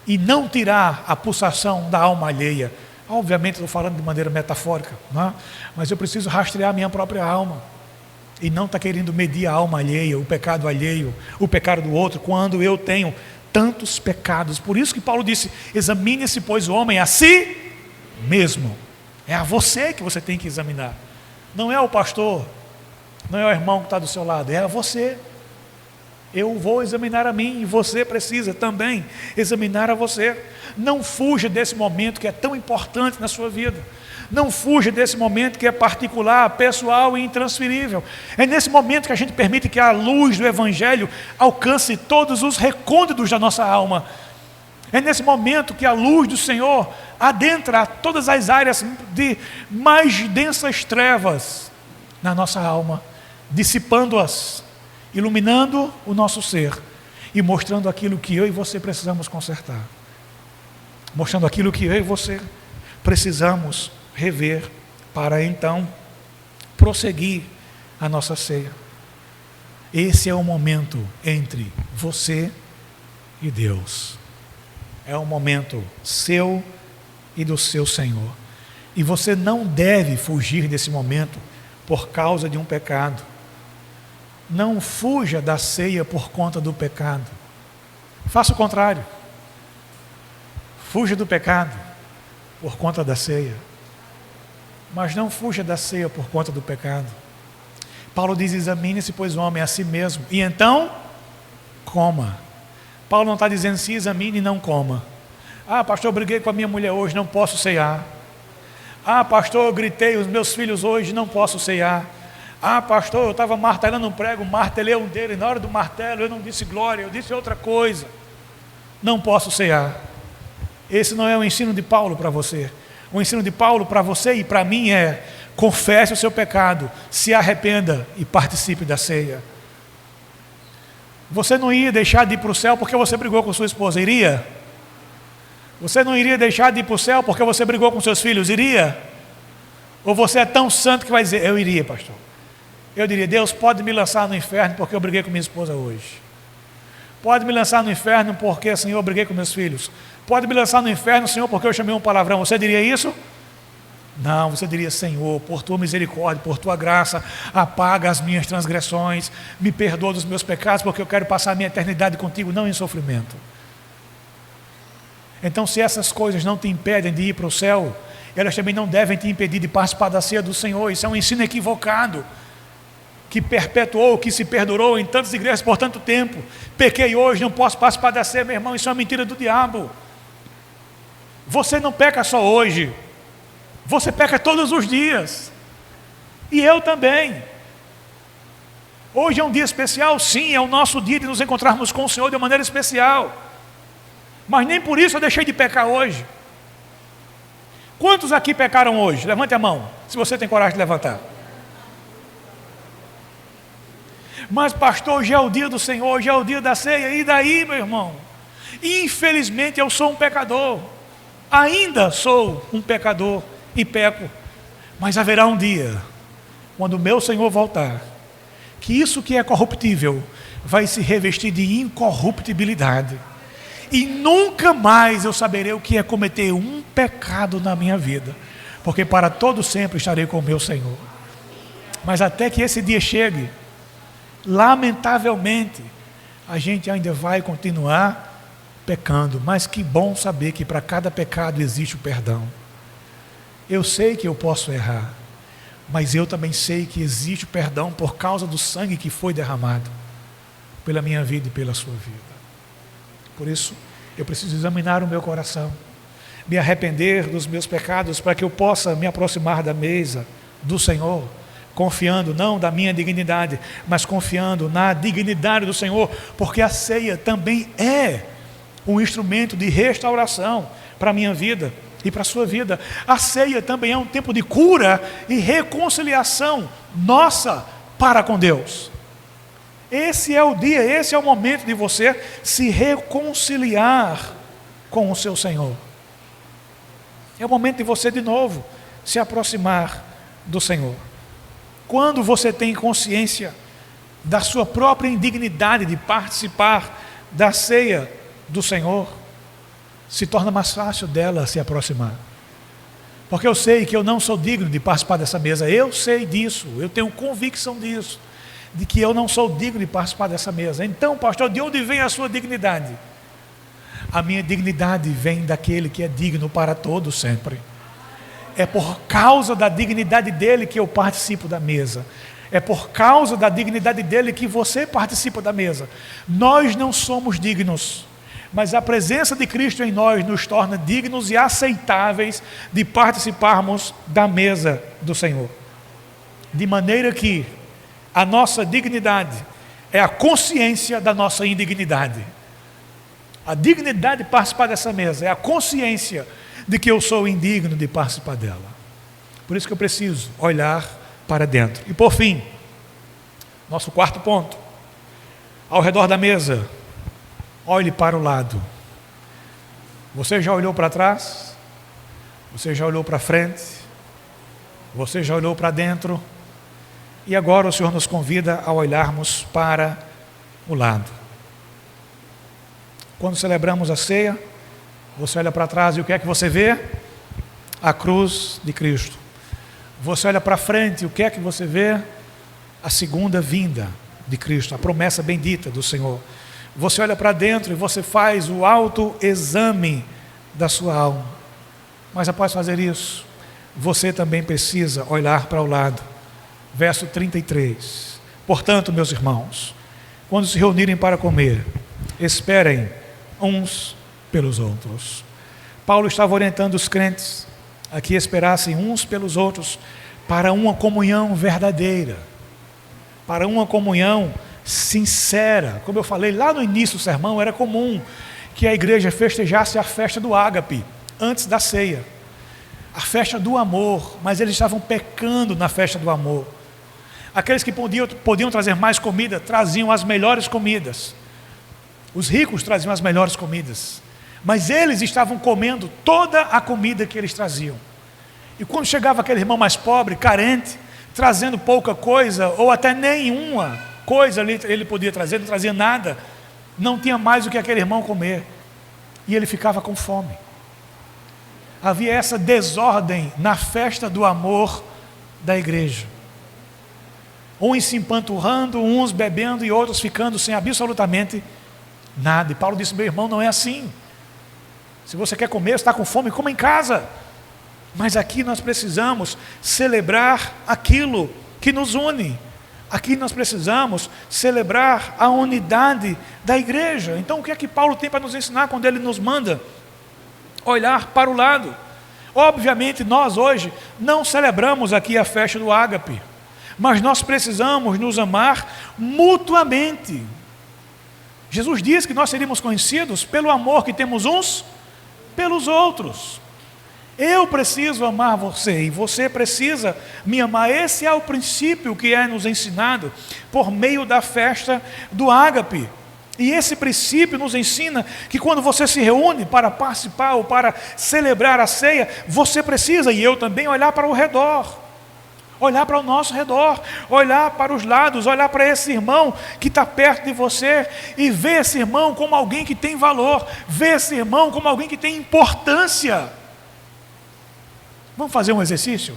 e não tirar a pulsação da alma alheia. Obviamente estou falando de maneira metafórica, não é? Mas eu preciso rastrear a minha própria alma e não estar querendo medir a alma alheia, o pecado alheio, o pecado do outro, quando eu tenho tantos pecados. Por isso que Paulo disse: examine-se, pois, o homem a si mesmo. É a você que você tem que examinar, não é o pastor, não é o irmão que está do seu lado, é a você. Eu vou examinar a mim e você precisa também examinar a você. Não fuja desse momento que é tão importante na sua vida. Não fuja desse momento que é particular, pessoal e intransferível. É nesse momento que a gente permite que a luz do Evangelho alcance todos os recônditos da nossa alma. É nesse momento que a luz do Senhor adentra todas as áreas de mais densas trevas na nossa alma, dissipando-as, iluminando o nosso ser e mostrando aquilo que eu e você precisamos consertar, mostrando aquilo que eu e você precisamos rever, para então prosseguir a nossa ceia. Esse é o momento entre você e Deus, é um momento seu e do seu Senhor, e você não deve fugir desse momento por causa de um pecado. Não fuja da ceia por conta do pecado, faça o contrário, fuja do pecado por conta da ceia, mas não fuja da ceia por conta do pecado. Paulo diz: examine-se, pois, o homem a si mesmo, e então coma. Paulo não está dizendo se examine e não coma. Ah, pastor, eu briguei com a minha mulher hoje, não posso ceiar. Ah, pastor, eu gritei os meus filhos hoje, não posso ceiar. Ah, pastor, eu estava martelando um prego, martelei um dele, na hora do martelo eu não disse glória, eu disse outra coisa, não posso ceiar. Esse não é o ensino de Paulo para você. O ensino de Paulo para você e para mim é: confesse o seu pecado, se arrependa e participe da ceia. Você não ia deixar de ir para o céu porque você brigou com sua esposa, iria? Você não iria deixar de ir para o céu porque você brigou com seus filhos, iria? Ou você é tão santo que vai dizer: eu iria, pastor. Eu diria: Deus, pode me lançar no inferno porque eu briguei com minha esposa hoje. Pode me lançar no inferno porque, Senhor, eu briguei com meus filhos. Pode me lançar no inferno, Senhor, porque eu chamei um palavrão. Você diria isso? Não, você diria: Senhor, por tua misericórdia, por tua graça, apaga as minhas transgressões, me perdoa dos meus pecados, porque eu quero passar a minha eternidade contigo, não em sofrimento. Então, se essas coisas não te impedem de ir para o céu, elas também não devem te impedir de participar da ceia do Senhor. Isso é um ensino equivocado, que perpetuou, que se perdurou em tantas igrejas por tanto tempo. Pequei hoje, não posso participar da ceia, meu irmão, isso é uma mentira do diabo. Você não peca só hoje, você peca todos os dias, e eu também. Hoje é um dia especial, sim, é o nosso dia de nos encontrarmos com o Senhor de uma maneira especial, mas nem por isso eu deixei de pecar hoje. Quantos aqui pecaram hoje? Levante a mão, se você tem coragem de levantar. Mas pastor, hoje é o dia do Senhor, hoje é o dia da ceia. E daí, meu irmão? Infelizmente eu sou um pecador. Ainda sou um pecador e peco. Mas haverá um dia, quando o meu Senhor voltar, que isso que é corruptível vai se revestir de incorruptibilidade. E nunca mais eu saberei o que é cometer um pecado na minha vida. Porque para todo sempre estarei com o meu Senhor. Mas até que esse dia chegue, lamentavelmente, a gente ainda vai continuar pecando. Mas que bom saber que para cada pecado existe o perdão. Eu sei que eu posso errar, mas eu também sei que existe o perdão por causa do sangue que foi derramado pela minha vida e pela sua vida. Por isso, eu preciso examinar o meu coração, me arrepender dos meus pecados, para que eu possa me aproximar da mesa do Senhor, confiando não da minha dignidade, mas confiando na dignidade do Senhor, porque a ceia também é um instrumento de restauração para a minha vida e para a sua vida. A ceia também é um tempo de cura e reconciliação nossa para com Deus. Esse é o dia, esse é o momento de você se reconciliar com o seu Senhor. É o momento de você de novo se aproximar do Senhor. Quando você tem consciência da sua própria indignidade de participar da ceia do Senhor, se torna mais fácil dela se aproximar. Porque eu sei que eu não sou digno de participar dessa mesa. Eu sei disso, eu tenho convicção disso, de que eu não sou digno de participar dessa mesa. Então, pastor, de onde vem a sua dignidade? A minha dignidade vem daquele que é digno para todos sempre. É por causa da dignidade dele que eu participo da mesa. É por causa da dignidade dele que você participa da mesa. Nós não somos dignos, mas a presença de Cristo em nós nos torna dignos e aceitáveis de participarmos da mesa do Senhor. De maneira que a nossa dignidade é a consciência da nossa indignidade. A dignidade de participar dessa mesa é a consciência de que eu sou indigno de participar dela. Por isso que eu preciso olhar para dentro. E por fim, nosso quarto ponto. Ao redor da mesa, olhe para o lado. Você já olhou para trás? Você já olhou para frente? Você já olhou para dentro? E agora o Senhor nos convida a olharmos para o lado. Quando celebramos a ceia, você olha para trás e o que é que você vê? A cruz de Cristo. Você olha para frente e o que é que você vê? A segunda vinda de Cristo, a promessa bendita do Senhor. Você olha para dentro e você faz o autoexame da sua alma. Mas após fazer isso, você também precisa olhar para o lado. Verso 33. Portanto, meus irmãos, quando se reunirem para comer, esperem uns pelos outros. Paulo estava orientando os crentes a que esperassem uns pelos outros para uma comunhão verdadeira, para uma comunhão sincera. Como eu falei lá no início do sermão, era comum que a igreja festejasse a festa do ágape antes da ceia, a festa do amor, mas eles estavam pecando na festa do amor. Aqueles que podiam trazer mais comida, traziam as melhores comidas. Os ricos traziam as melhores comidas, mas eles estavam comendo toda a comida que eles traziam. E quando chegava aquele irmão mais pobre, carente, trazendo pouca coisa, ou até nenhuma coisa ele podia trazer, não trazia nada, não tinha mais o que aquele irmão comer, e ele ficava com fome. Havia essa desordem na festa do amor da igreja. Uns se empanturrando, uns bebendo e outros ficando sem absolutamente nada. E Paulo disse: meu irmão, não é assim. Se você quer comer, está com fome, coma em casa. Mas aqui nós precisamos celebrar aquilo que nos une. Aqui nós precisamos celebrar a unidade da igreja. Então o que é que Paulo tem para nos ensinar quando ele nos manda olhar para o lado? Obviamente nós hoje não celebramos aqui a festa do ágape, mas nós precisamos nos amar mutuamente. Jesus diz que nós seríamos conhecidos pelo amor que temos uns pelos outros. Eu preciso amar você e você precisa me amar. Esse é o princípio que é nos ensinado por meio da festa do ágape. E esse princípio nos ensina que quando você se reúne para participar ou para celebrar a ceia, você precisa, e eu também, olhar para o redor. Olhar para o nosso redor, olhar para os lados, olhar para esse irmão que está perto de você e ver esse irmão como alguém que tem valor, ver esse irmão como alguém que tem importância. Vamos fazer um exercício?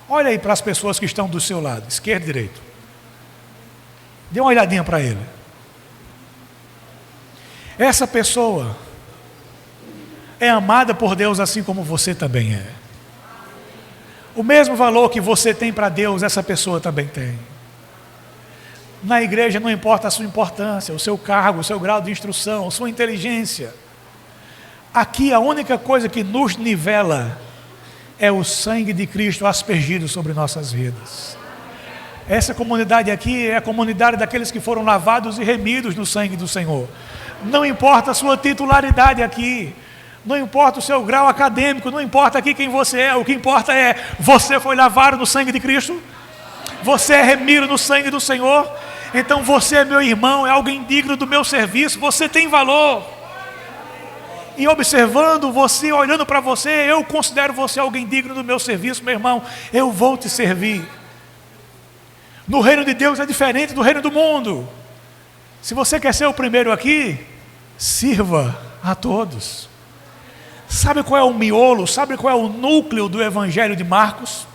Olha aí para as pessoas que estão do seu lado, esquerdo e direito. Dê uma olhadinha para ele. Essa pessoa é amada por Deus assim como você também é. O mesmo valor que você tem para Deus, essa pessoa também tem. Na igreja não importa a sua importância, o seu cargo, o seu grau de instrução, a sua inteligência. Aqui a única coisa que nos nivela é o sangue de Cristo aspergido sobre nossas vidas. Essa comunidade aqui é a comunidade daqueles que foram lavados e remidos no sangue do Senhor. Não importa a sua titularidade aqui, não importa o seu grau acadêmico, não importa aqui quem você é, o que importa é, você foi lavado no sangue de Cristo, você é remido no sangue do Senhor, então você é meu irmão, é alguém digno do meu serviço, você tem valor. E observando você, olhando para você, eu considero você alguém digno do meu serviço, meu irmão, eu vou te servir. No reino de Deus é diferente do reino do mundo. Se você quer ser o primeiro aqui, sirva a todos. Sabe qual é o miolo, sabe qual é o núcleo do Evangelho de Marcos?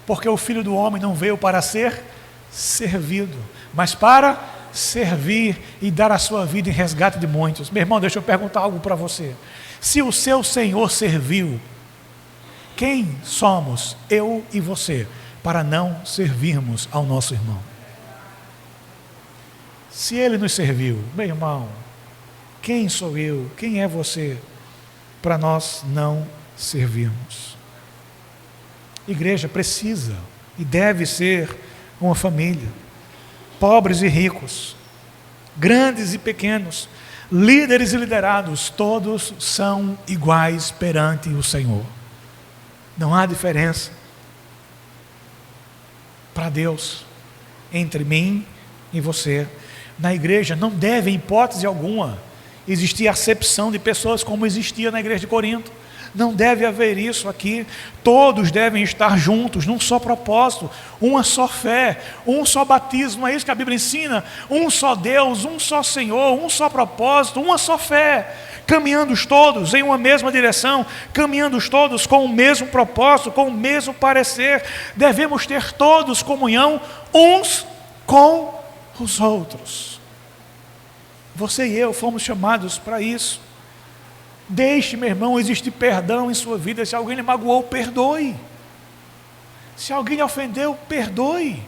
Porque o Filho do Homem não veio para ser servido, mas para servir e dar a sua vida em resgate de muitos. Meu irmão, deixa eu perguntar algo para você. Se o seu Senhor serviu, quem somos, eu e você, para não servirmos ao nosso irmão? Se Ele nos serviu, meu irmão, quem sou eu, quem é você, para nós não servirmos? Igreja precisa e deve ser uma família, pobres e ricos, grandes e pequenos, líderes e liderados, todos são iguais perante o Senhor. Não há diferença para Deus entre mim e você. Na igreja não deve, em hipótese alguma, existir acepção de pessoas como existia na igreja de Corinto. Não deve haver isso aqui. Todos devem estar juntos, num só propósito, uma só fé, um só batismo. É isso que a Bíblia ensina. Um só Deus, um só Senhor, um só propósito, uma só fé. Caminhando todos em uma mesma direção, caminhando todos com o mesmo propósito, com o mesmo parecer. Devemos ter todos comunhão uns com os outros. Você e eu fomos chamados para isso. Deixe, meu irmão, existir perdão em sua vida. Se alguém lhe magoou, perdoe. Se alguém lhe ofendeu, perdoe.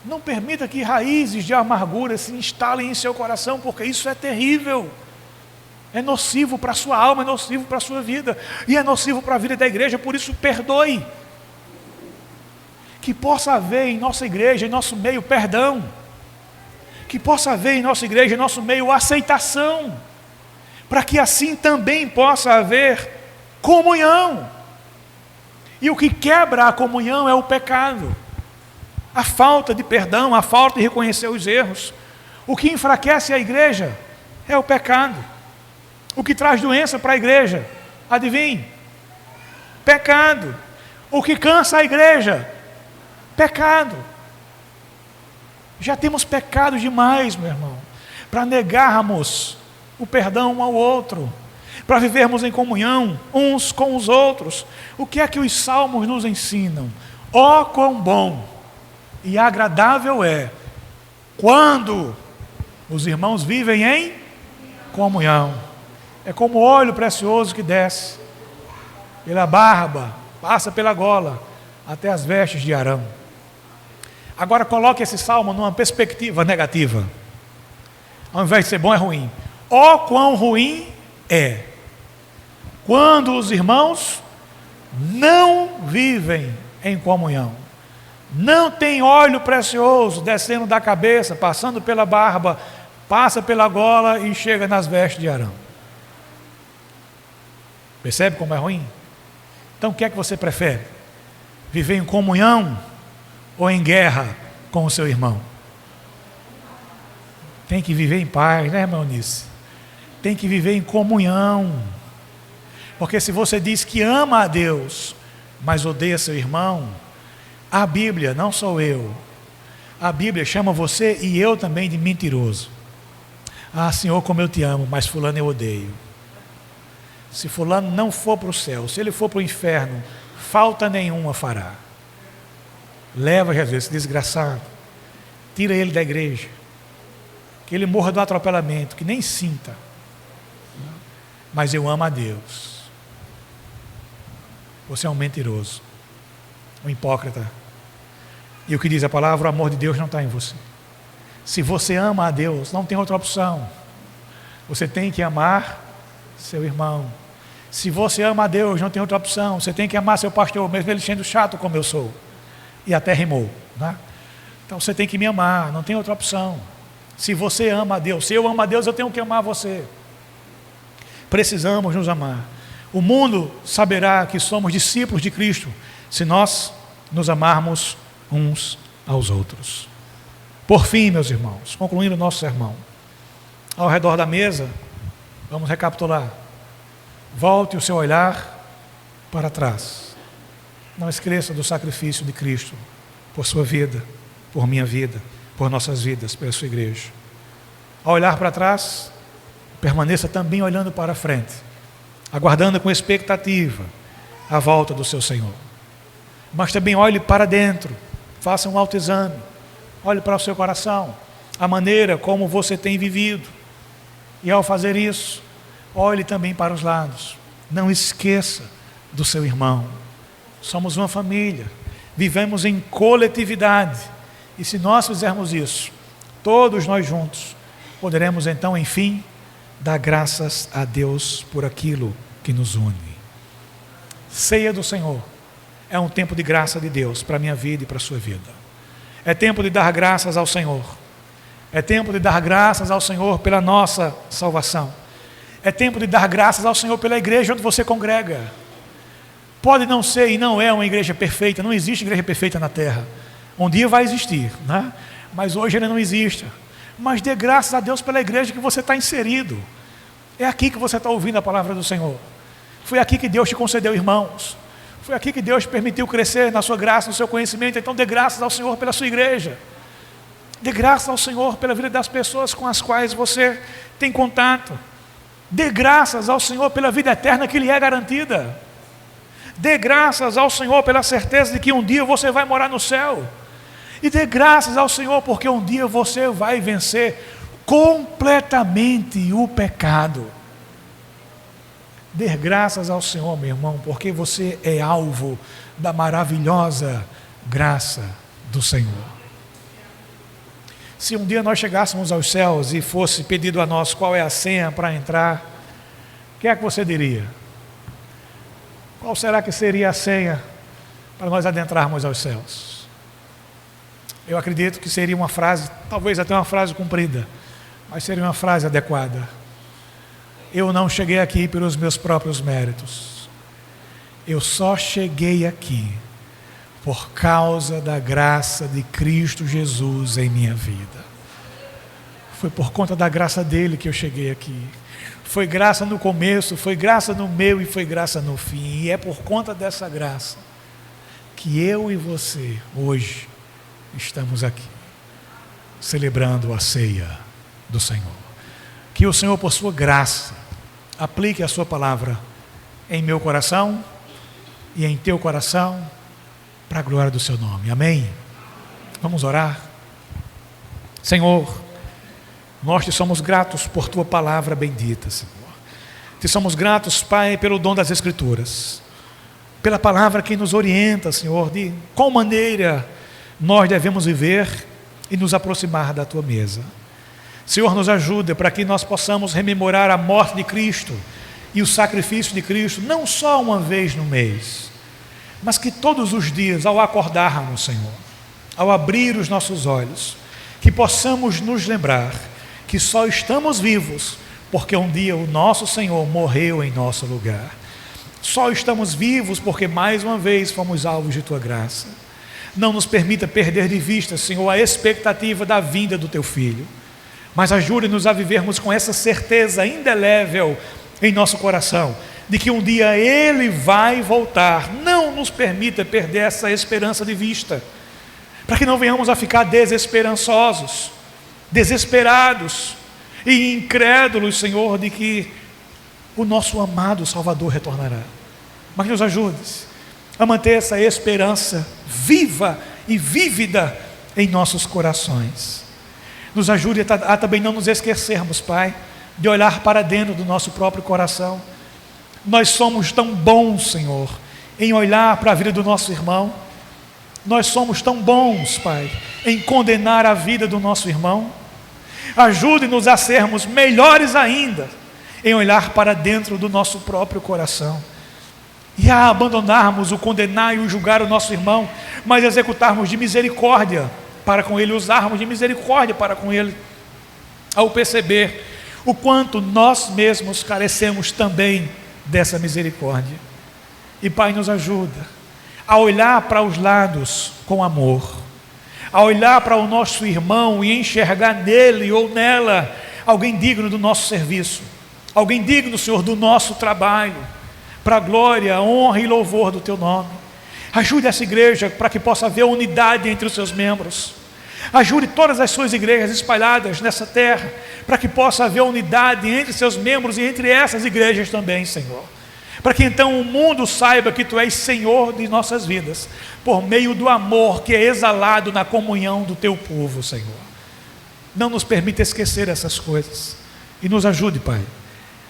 Não permita que raízes de amargura se instalem em seu coração, porque isso é terrível. É nocivo para a sua alma, é nocivo para a sua vida, e é nocivo para a vida da igreja. Por isso, perdoe. Que possa haver em nossa igreja, em nosso meio, perdão. Que possa haver em nossa igreja, em nosso meio, aceitação, para que assim também possa haver comunhão. E o que quebra a comunhão é o pecado, a falta de perdão, a falta de reconhecer os erros. O que enfraquece a igreja é o pecado. O que traz doença para a igreja, adivinhe? Pecado. O que cansa a igreja? Pecado. Já temos pecado demais, meu irmão, para negarmos o perdão um ao outro, para vivermos em comunhão uns com os outros. O que é que os salmos nos ensinam? Ó, quão bom e agradável é quando os irmãos vivem em comunhão. É como óleo precioso que desce pela barba, passa pela gola, até as vestes de Arão. Agora coloque esse salmo numa perspectiva negativa. Ao invés de ser bom, é ruim. Ó, quão ruim é quando os irmãos não vivem em comunhão. Não tem óleo precioso descendo da cabeça, passando pela barba, passa pela gola e chega nas vestes de Arão. Percebe como é ruim? Então o que é que você prefere? Viver em comunhão ou em guerra com o seu irmão? Tem que viver em paz, né, irmão Nice? Tem que viver em comunhão. Porque se você diz que ama a Deus, mas odeia seu irmão, a Bíblia, não sou eu, a Bíblia chama você e eu também de mentiroso. Ah, Senhor, como eu te amo, mas fulano eu odeio. Se fulano não for para o céu, se ele for para o inferno, falta nenhuma fará. Leva Jesus, esse desgraçado, tira ele da igreja, que ele morra do atropelamento, que nem sinta. Mas eu amo a Deus. Você é um mentiroso, um hipócrita. E o que diz a palavra, o amor de Deus não está em você. Se você ama a Deus, não tem outra opção. Você tem que amar seu irmão. Se você ama a Deus, não tem outra opção. Você tem que amar seu pastor, mesmo ele sendo chato como eu sou. E até rimou, né? Então você tem que me amar, não tem outra opção. Se você ama a Deus, se eu amo a Deus, eu tenho que amar você. Precisamos nos amar. O mundo saberá que somos discípulos de Cristo se nós nos amarmos uns aos outros. Por fim, meus irmãos, concluindo o nosso sermão, ao redor da mesa, vamos recapitular. Volte o seu olhar para trás. Não esqueça do sacrifício de Cristo por sua vida, por minha vida, por nossas vidas, pela sua igreja. Ao olhar para trás, permaneça também olhando para a frente, aguardando com expectativa a volta do seu Senhor. Mas também olhe para dentro, faça um autoexame, olhe para o seu coração, a maneira como você tem vivido. E ao fazer isso, olhe também para os lados. Não esqueça do seu irmão. Somos uma família, vivemos em coletividade. E se nós fizermos isso, todos nós juntos, poderemos então, enfim, dar graças a Deus por aquilo que nos une. Ceia do Senhor é um tempo de graça de Deus para a minha vida e para a sua vida. É tempo de dar graças ao Senhor. É tempo de dar graças ao Senhor pela nossa salvação. É tempo de dar graças ao Senhor pela igreja onde você congrega. Pode não ser e não é uma igreja perfeita, não existe igreja perfeita na terra. Um dia vai existir, né? Mas hoje ele não existe. Mas dê graças a Deus pela igreja que você está inserido. É aqui que você está ouvindo a palavra do Senhor. Foi aqui que Deus te concedeu irmãos. Foi aqui que Deus te permitiu crescer na sua graça, no seu conhecimento. Então dê graças ao Senhor pela sua igreja. Dê graças ao Senhor pela vida das pessoas com as quais você tem contato. Dê graças ao Senhor pela vida eterna que lhe é garantida. Dê graças ao Senhor pela certeza de que um dia você vai morar no céu. E dê graças ao Senhor porque um dia você vai vencer completamente o pecado. Dê graças ao Senhor, meu irmão, porque você é alvo da maravilhosa graça do Senhor. Se um dia nós chegássemos aos céus e fosse pedido a nós qual é a senha para entrar, o que é que você diria? Qual será que seria a senha para nós adentrarmos aos céus? Eu acredito que seria uma frase, talvez até uma frase comprida, mas seria uma frase adequada. Eu não cheguei aqui pelos meus próprios méritos. Eu só cheguei aqui por causa da graça de Cristo Jesus em minha vida. Foi por conta da graça dele que eu cheguei aqui. Foi graça no começo, foi graça no meio e foi graça no fim. E é por conta dessa graça que eu e você hoje estamos aqui celebrando a ceia do Senhor. Que o Senhor, por sua graça, aplique a sua palavra em meu coração e em teu coração, para a glória do seu nome. Amém? Vamos orar. Senhor, nós te somos gratos por tua palavra bendita, Senhor. Te somos gratos, Pai, pelo dom das Escrituras, pela palavra que nos orienta, Senhor, de qual maneira nós devemos viver e nos aproximar da tua mesa. Senhor, nos ajuda para que nós possamos rememorar a morte de Cristo e o sacrifício de Cristo, não só uma vez no mês, mas que todos os dias, ao acordarmos, Senhor, ao abrir os nossos olhos, que possamos nos lembrar que só estamos vivos porque um dia o nosso Senhor morreu em nosso lugar. Só estamos vivos porque mais uma vez fomos alvos de Tua graça. Não nos permita perder de vista, Senhor, a expectativa da vinda do Teu Filho, mas ajude-nos a vivermos com essa certeza indelével em nosso coração, de que um dia Ele vai voltar. Não nos permita perder essa esperança de vista, para que não venhamos a ficar desesperançosos, desesperados e incrédulos, Senhor, de que o nosso amado Salvador retornará. Mas nos ajudes a manter essa esperança viva e vívida em nossos corações. Nos ajude a também não nos esquecermos, Pai, de olhar para dentro do nosso próprio coração. Nós somos tão bons, Senhor, em olhar para a vida do nosso irmão. Nós somos tão bons, Pai, em condenar a vida do nosso irmão. Ajude-nos a sermos melhores ainda em olhar para dentro do nosso próprio coração e a abandonarmos o condenar e o julgar o nosso irmão, mas executarmos de misericórdia para com ele, usarmos de misericórdia para com ele, ao perceber o quanto nós mesmos carecemos também dessa misericórdia. E Pai, nos ajuda a olhar para os lados com amor, a olhar para o nosso irmão e enxergar nele ou nela alguém digno do nosso serviço, alguém digno, Senhor, do nosso trabalho, para a glória, honra e louvor do Teu nome. Ajude essa igreja para que possa haver unidade entre os seus membros. Ajude todas as suas igrejas espalhadas nessa terra, para que possa haver unidade entre seus membros e entre essas igrejas também, Senhor. Para que então o mundo saiba que Tu és Senhor de nossas vidas, por meio do amor que é exalado na comunhão do Teu povo, Senhor. Não nos permita esquecer essas coisas e nos ajude, Pai,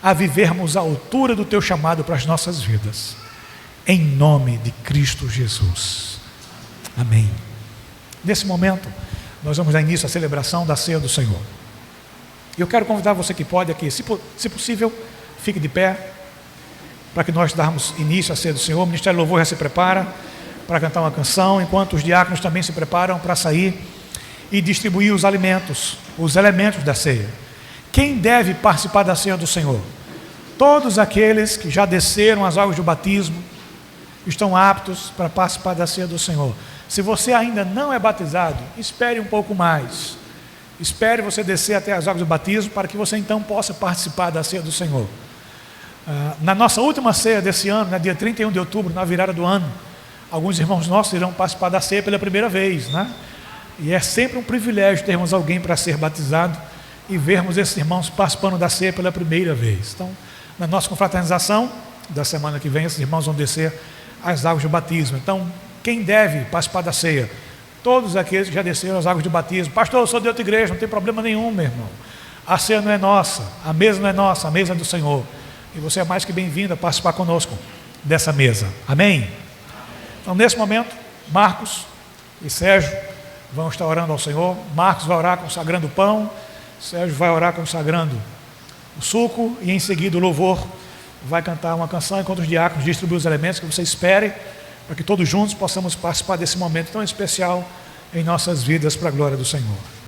a vivermos à altura do Teu chamado para as nossas vidas, em nome de Cristo Jesus. Amém. Nesse momento, nós vamos dar início à celebração da ceia do Senhor. E eu quero convidar você que pode aqui, se possível, fique de pé, para que nós darmos início à ceia do Senhor. O Ministério do Louvor já se prepara para cantar uma canção, enquanto os diáconos também se preparam para sair e distribuir os alimentos, os elementos da ceia. Quem deve participar da ceia do Senhor? Todos aqueles que já desceram as águas do batismo estão aptos para participar da ceia do Senhor. Se você ainda não é batizado, espere um pouco mais. Espere você descer até as águas do batismo para que você então possa participar da ceia do Senhor. Na nossa última ceia desse ano, no dia 31 de outubro, na virada do ano, alguns irmãos nossos irão participar da ceia pela primeira vez, né? E é sempre um privilégio termos alguém para ser batizado e vermos esses irmãos participando da ceia pela primeira vez. Então, na nossa confraternização da semana que vem, esses irmãos vão descer as águas do batismo. Então, quem deve participar da ceia? Todos aqueles que já desceram as águas do batismo. Pastor, eu sou de outra igreja, não tem problema nenhum, meu irmão. A ceia não é nossa, a mesa não é nossa, a mesa é do Senhor. E você é mais que bem-vindo a participar conosco dessa mesa. Amém? Então, nesse momento, Marcos e Sérgio vão estar orando ao Senhor. Marcos vai orar consagrando o pão, Sérgio vai orar consagrando o suco, e em seguida o louvor vai cantar uma canção, enquanto os diáconos distribuem os elementos. Que você espere, para que todos juntos possamos participar desse momento tão especial em nossas vidas, para a glória do Senhor.